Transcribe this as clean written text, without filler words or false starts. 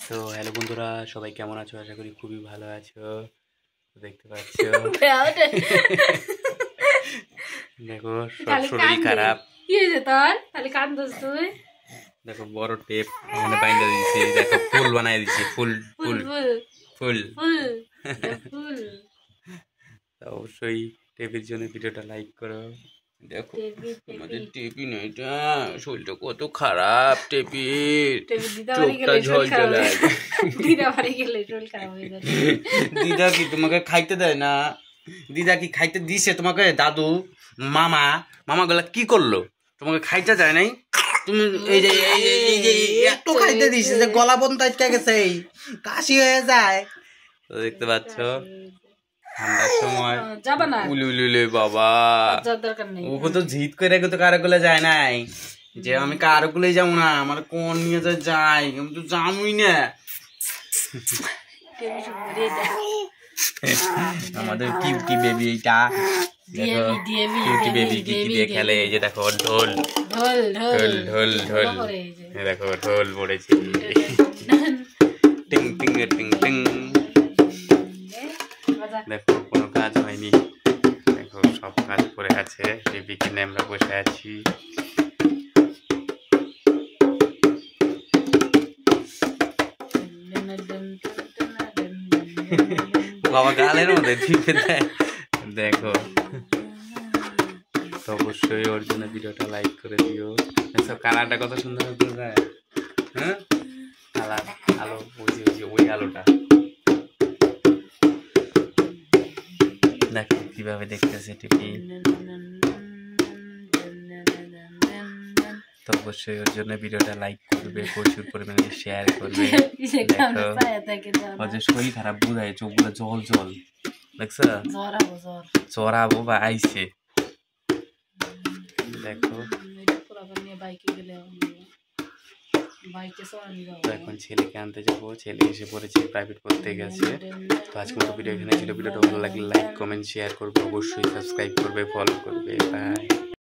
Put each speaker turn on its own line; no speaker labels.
তো হ্যালো বন্ধুরা, সবাই কেমন আছো? আশা করি খুবই ভালো আছো। দেখতে পাচ্ছ দেখো সব শরীর খারাপ।
কি হয়েছে তোর? তাহলে কান্দছ তুই?
দেখো বড় টেপ এখানে বাইন্ধা দিয়েছি, দেখো ফুল বানাই দিয়েছি, ফুল ফুল ফুল
ফুল ফুল।
অবশ্যই টেপের জন্য ভিডিওটা লাইক করো। দেখো তোমাদের টেপি না, এটা শরীরটা কত খারাপ। টেপির চোখটা ঝলঝলে। দিদা কি তোমাকে খাইতে দেয় না? দিদা কি খাইতে দিছে তোমাকে? দাদু মামা মামা গুলা কি করলো? তোমাকে খাইতে দেয় নাই? তুমি এই যে এত খাইতে দিছে যে গলা বন্ধ আটকে গেছে, কাশি হয়ে যায়। তো দেখতে পাচ্ছ ঠান্ডার সময় উলি উলি উলি বাবা, ওকে তো জিদ করে তো কারো গুলো যায় নাই যে আমি কারো গুলো যাবো না, আমার কোন নিয়ে যাই, আমি তো জানুই না। আমাদের কিউটি বেবি, এইটা দেখো কিউটি বেবি কি কি দিয়ে খেলে। এই যে দেখো ঢোল ঢোল ঢোল ঢোল ঢোল, দেখো ঢোল পড়েছে, টিং টিং টিং টিং। দেখো কোনো কাজ হয়নি, দেখো সব কাজ করে আছে। বেবিকে নিয়ে আমরা বসে আছি। বাবা গালের মধ্যে টিপে দেয়, দেখো। তো অবশ্যই ওর জন্য ভিডিওটা লাইক করে দিও। এসব কালারটা কত সুন্দর যায়, হ্যাঁ কালার আলো, ওই আলোটা দেখো কিভাবে দেখতেছে টিপি। তো অবশ্যই ওর জন্য ভিডিওটা লাইক করবে, প্রচুর পরিমাণে শেয়ার করবে। দেখো ওর যে শরীর খারাপ বুঝায়, চোখগুলো জল জল, দেখছো চড়াবো বা আইসে। দেখো এখন ছেলেকে আনতে যাবো, ছেলে এসে পড়েছে, প্রাইভেট পড়তে গেছে। তো আজকে মতো ভিডিও এখানে ছিল। ভিডিওটা ভালো লাগলে লাইক কমেন্ট শেয়ার করবে, অবশ্যই সাবস্ক্রাইব করবে, ফলো করবে। বাই।